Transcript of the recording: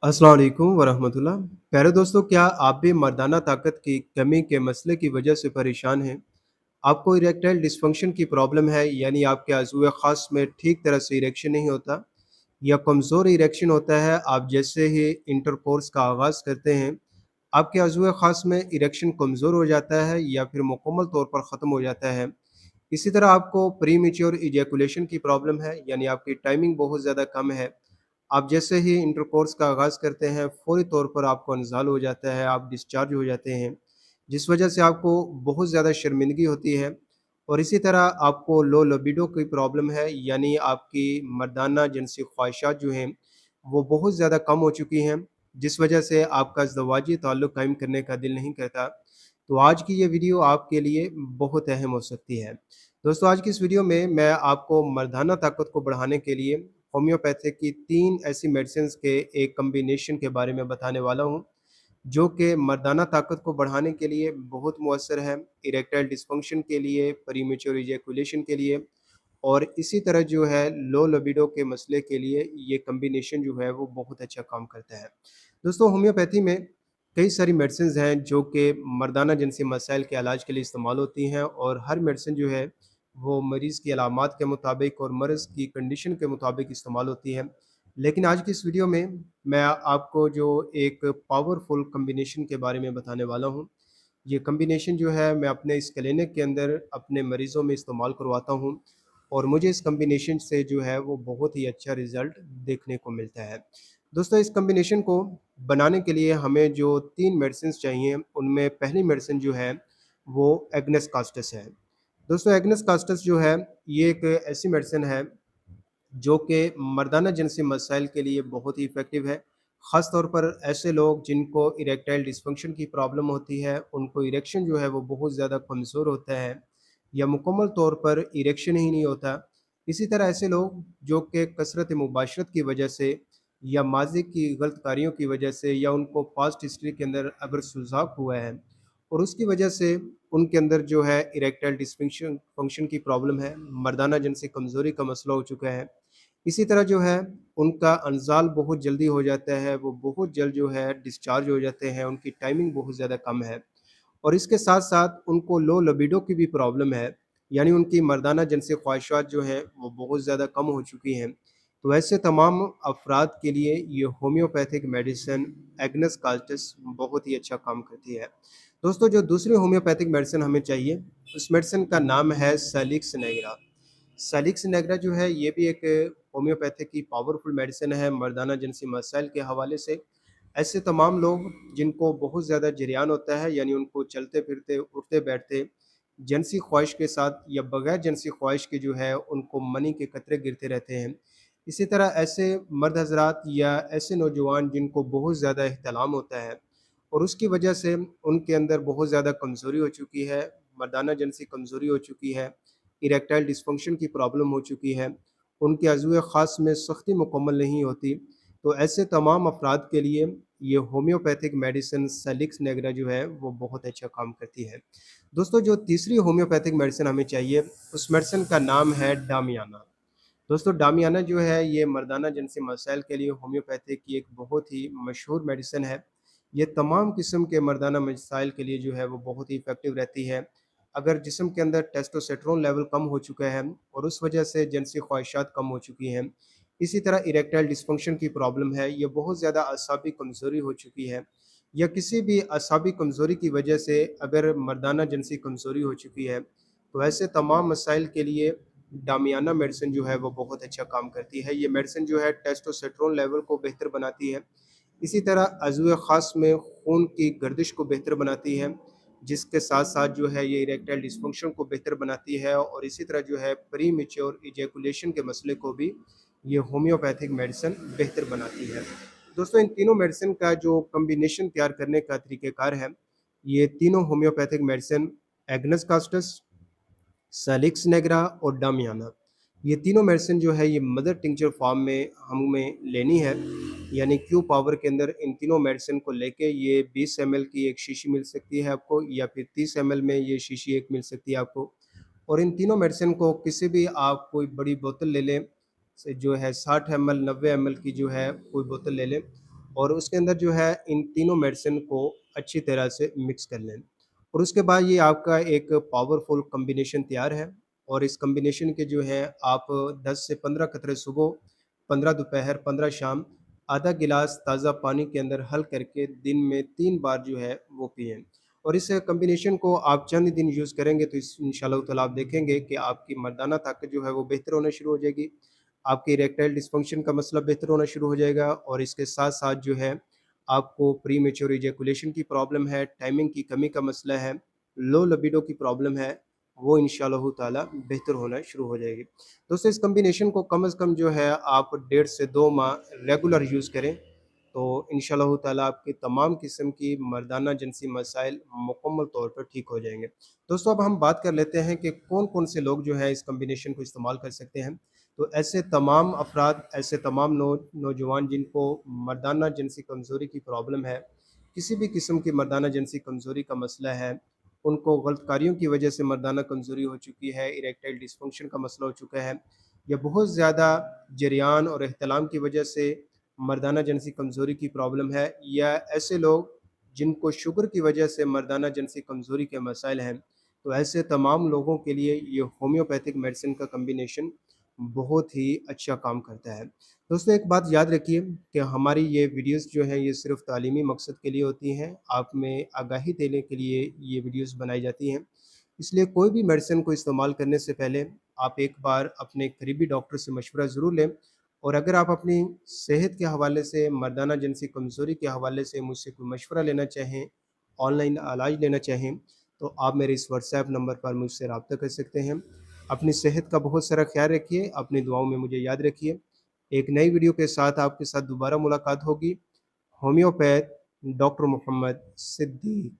अस्सलाम वालेकुम वरहमतुल्लाह। प्यारे दोस्तों, क्या आप भी मर्दाना ताकत की कमी के मसले की वजह से परेशान हैं? आपको इरेक्टाइल डिस्फंक्शन की प्रॉब्लम है, यानी आपके अज़ूए ख़ास में ठीक तरह से इरेक्शन नहीं होता या कमज़ोर इरेक्शन होता है। आप जैसे ही इंटरकोर्स का आगाज़ करते हैं, आपके अज़ूए ख़ास में इरेक्शन कमज़ोर हो जाता है या फिर मुकम्मल तौर पर ख़त्म हो जाता है। इसी तरह आपको प्रीमेच्योर इजैकुलेशन की प्रॉब्लम है, यानी आपकी टाइमिंग बहुत ज़्यादा कम है। आप जैसे ही इंटरकोर्स का आगाज़ करते हैं, फ़ौरी तौर पर आपको इंज़ाल हो जाता है, आप डिस्चार्ज हो जाते हैं, जिस वजह से आपको बहुत ज़्यादा शर्मिंदगी होती है। और इसी तरह आपको लो लिबिडो की प्रॉब्लम है, यानी आपकी मर्दाना जिनसी ख्वाहिशात जो हैं, वो बहुत ज़्यादा कम हो चुकी हैं, जिस वजह से आपका ज़दवाजी ताल्लुक़ कायम करने का दिल नहीं करता। तो आज की ये वीडियो आपके लिए बहुत अहम हो सकती है। दोस्तों, आज की इस वीडियो में मैं आपको मर्दाना ताकत को बढ़ाने के लिए होम्योपैथिक की 3 ऐसी मेडिसिन्स के एक कॉम्बिनेशन के बारे में बताने वाला हूँ, जो कि मर्दाना ताकत को बढ़ाने के लिए बहुत मुअस्सर है, इरेक्टाइल डिस्फंक्शन के लिए, प्रीमेच्योर इजैकुलेशन के लिए और इसी तरह जो है लो लिबिडो के मसले के लिए ये कॉम्बिनेशन जो है वो बहुत अच्छा काम करता है। दोस्तों, होम्योपैथी में कई सारी मेडिसिन्स हैं जो कि मर्दाना जिनसी मसाइल के इलाज के लिए इस्तेमाल होती हैं और हर मेडिसिन जो है वो मरीज़ की अलामात के मुताबिक और मर्ज़ की कंडीशन के मुताबिक इस्तेमाल होती है। लेकिन आज की इस वीडियो में मैं आपको जो एक पावरफुल कॉम्बिनेशन के बारे में बताने वाला हूँ। ये कॉम्बिनेशन जो है मैं अपने इस क्लिनिक के अंदर अपने मरीज़ों में इस्तेमाल करवाता हूँ और मुझे इस कॉम्बिनेशन से जो है वो बहुत ही अच्छा रिज़ल्ट देखने को मिलता है। दोस्तों, इस कॉम्बिनेशन को बनाने के लिए हमें जो 3 मेडिसिन्स चाहिए, उनमें पहली मेडिसिन जो है वो एग्नेस कास्टस है। दोस्तों, एग्नेस कास्टस जो है ये एक ऐसी मेडिसिन है जो कि मर्दाना जिनसी मसाइल के लिए बहुत ही इफ़ेक्टिव है। ख़ास तौर पर ऐसे लोग जिनको इरेक्टाइल डिस्फंक्शन की प्रॉब्लम होती है, उनको इरेक्शन जो है वो बहुत ज़्यादा कमज़ोर होता है या मुकम्मल तौर पर इरेक्शन ही नहीं होता। इसी तरह ऐसे लोग जो कि कसरत मुबाशरत की वजह से या माज़ी की गलत कारियों की वजह से या उनको पास्ट हिस्ट्री के अंदर अगर सुजाक हुआ है और उसकी वजह से उनके अंदर जो है इरेक्टाइल डिस्फंक्शन फंक्शन की प्रॉब्लम है, मर्दाना जिनसी कमज़ोरी का मसला हो चुका है। इसी तरह जो है उनका इंज़ाल बहुत जल्दी हो जाता है, वो बहुत जल्द जो है डिस्चार्ज हो जाते हैं, उनकी टाइमिंग बहुत ज़्यादा कम है और इसके साथ-साथ उनको लो लिबिडो की भी प्रॉब्लम है, यानी उनकी मर्दाना जिनसी ख्वाहिशात जो हैं वो बहुत ज़्यादा कम हो चुकी हैं। तो ऐसे तमाम अफ़राद के लिए ये होम्योपैथिक मेडिसिन एग्नेस काल्टस बहुत ही अच्छा काम करती है। दोस्तों, जो दूसरी होम्योपैथिक मेडिसिन हमें चाहिए, उस मेडिसिन का नाम है सेलिक्स नेग्रा। सेलिक्स नेग्रा जो है ये भी एक होम्योपैथिक की पावरफुल मेडिसिन है मर्दाना जिनसी मसाइल के हवाले से। ऐसे तमाम लोग जिनको बहुत ज़्यादा जरियान होता है, यानी उनको चलते फिरते उठते बैठते जिनसी ख्वाहिश के साथ या बगैर जिनसी ख्वाहिश के जो है उनको मनी के कतरे गिरते रहते हैं। इसी तरह ऐसे मर्द हजरात या ऐसे नौजवान जिनको बहुत ज़्यादा एहतलाम होता है और उसकी वजह से उनके अंदर बहुत ज़्यादा कमज़ोरी हो चुकी है, मर्दाना जिनसी कमज़ोरी हो चुकी है, इरेक्टाइल डिस्फंक्शन की प्रॉब्लम हो चुकी है, उनके अज़ूए ख़ास में सख्ती मुकम्मल नहीं होती। तो ऐसे तमाम अफ़राद के लिए ये होम्योपैथिक मेडिसिन सेलिक्स नेग्रा जो है वो बहुत अच्छा काम करती है। दोस्तों, जो तीसरी होम्योपैथिक मेडिसिन हमें चाहिए, उस मेडिसिन का नाम है डामियाना। दोस्तों, डामियाना जो है ये मर्दाना जिनसी मसाइल के लिए होम्योपैथिक की एक बहुत ही मशहूर मेडिसिन है। ये तमाम किस्म के मर्दाना मसाइल के लिए जो है वो बहुत ही इफ़ेक्टिव रहती है। अगर जिस्म के अंदर टेस्टोस्टेरोन लेवल कम हो चुका है और उस वजह से जिनसी ख्वाहिशात कम हो चुकी हैं, इसी तरह इरेक्टाइल डिस्फंक्शन की प्रॉब्लम है, ये बहुत ज़्यादा असाबी कमज़ोरी हो चुकी है या किसी भी असाबी कमज़ोरी की वजह से अगर मर्दाना जिनसी कमज़ोरी हो चुकी है, तो ऐसे तमाम मसाइल के लिए डामियाना मेडिसिन जो है वो बहुत अच्छा काम करती है। ये मेडिसिन जो है टेस्टोस्टेरोन लेवल को बेहतर बनाती है। इसी तरह अज़ूए ख़ास में खून की गर्दिश को बेहतर बनाती है, जिसके साथ-साथ जो है ये इरेक्टाइल डिस्फंक्शन को बेहतर बनाती है और इसी तरह जो है प्रीमैच्योर इजैकुलेशन के मसले को भी ये होम्योपैथिक मेडिसिन बेहतर बनाती है। दोस्तों, इन तीनों मेडिसिन का जो कॉम्बिनेशन तैयार करने का तरीक़ेकार है, ये तीनों homeopathic medicine Agnus castus, Salix nigra और डामियाना, ये तीनों मेडिसिन जो है ये मदर टिंचर फॉर्म में हमें लेनी है, यानी क्यू पावर के अंदर इन तीनों मेडिसिन को लेके ये 20 एमएल की एक शीशी मिल सकती है आपको या फिर 30 एमएल में ये शीशी एक मिल सकती है आपको। और इन तीनों मेडिसिन को किसी भी आप कोई बड़ी बोतल ले लें, से जो है 60 एमएल 90 एमएल की जो है कोई बोतल ले लें اور اس کے اندر جو ہے ان تینوں میڈیسن کو اچھی طرح سے مکس کر لیں، اور اس کے بعد یہ آپ کا ایک پاورفل کمبینیشن تیار ہے۔ اور اس کمبینیشن کے جو ہے آپ 10 سے 15 قطرے صبح، 15 دوپہر، 15 شام، آدھا گلاس تازہ پانی کے اندر حل کر کے دن میں 3 بار جو ہے وہ پئیں۔ اور اس کمبینیشن کو آپ چند دن یوز کریں گے تو انشاءاللہ تعالیٰ آپ دیکھیں گے کہ آپ کی مردانہ طاقت جو ہے وہ بہتر ہونا شروع ہو جائے گی، آپ کی اریکٹائل ڈسفنکشن کا مسئلہ بہتر ہونا شروع ہو جائے گا، اور اس کے ساتھ ساتھ جو ہے آپ کو پری میچور ایجیکولیشن کی پرابلم ہے، ٹائمنگ کی کمی کا مسئلہ ہے، لو لبیڈو کی پرابلم ہے، وہ انشاءاللہ تعالیٰ بہتر ہونا شروع ہو جائے گی۔ دوستو اس کمبینیشن کو کم از کم جو ہے آپ 1.5 سے 2 ماہ ریگولر یوز کریں تو انشاءاللہ تعالیٰ آپ کے تمام قسم کی مردانہ جنسی مسائل مکمل طور پر ٹھیک ہو جائیں گے۔ دوستو اب ہم بات کر لیتے ہیں کہ کون کون سے لوگ جو ہے اس کمبینیشن کو استعمال کر سکتے ہیں۔ تو ایسے تمام افراد، ایسے تمام نوجوان جن کو مردانہ جنسی کمزوری کی پرابلم ہے، کسی بھی قسم کی مردانہ جنسی کمزوری کا مسئلہ ہے، ان کو غلط کاریوں کی وجہ سے مردانہ کمزوری ہو چکی ہے، اریکٹائل ڈسفنکشن کا مسئلہ ہو چکا ہے، یا بہت زیادہ جریان اور احتلام کی وجہ سے مردانہ جنسی کمزوری کی پرابلم ہے، یا ایسے لوگ جن کو شوگر کی وجہ سے مردانہ جنسی کمزوری کے مسائل ہیں، تو ایسے تمام لوگوں کے لیے یہ ہومیوپیتھک میڈیسن کا کمبینیشن بہت ہی اچھا کام کرتا ہے۔ دوستو ایک بات یاد رکھیے کہ ہماری یہ ویڈیوز جو ہیں یہ صرف تعلیمی مقصد کے لیے ہوتی ہیں، آپ میں آگاہی دینے کے لیے یہ ویڈیوز بنائی جاتی ہیں، اس لیے کوئی بھی میڈیسن کو استعمال کرنے سے پہلے آپ ایک بار اپنے قریبی ڈاکٹر سے مشورہ ضرور لیں، اور اگر آپ اپنی صحت کے حوالے سے، مردانہ جنسی کمزوری کے حوالے سے مجھ سے کوئی مشورہ لینا چاہیں، آن لائن علاج لینا چاہیں، تو آپ میرے اس واٹس ایپ نمبر پر مجھ سے رابطہ کر سکتے ہیں۔ اپنی صحت کا بہت سارا خیال رکھیے، اپنی دعاؤں میں مجھے یاد رکھیے۔ ایک نئی ویڈیو کے ساتھ آپ کے ساتھ دوبارہ ملاقات ہوگی۔ ہومیوپیتھ ڈاکٹر محمد صدیق۔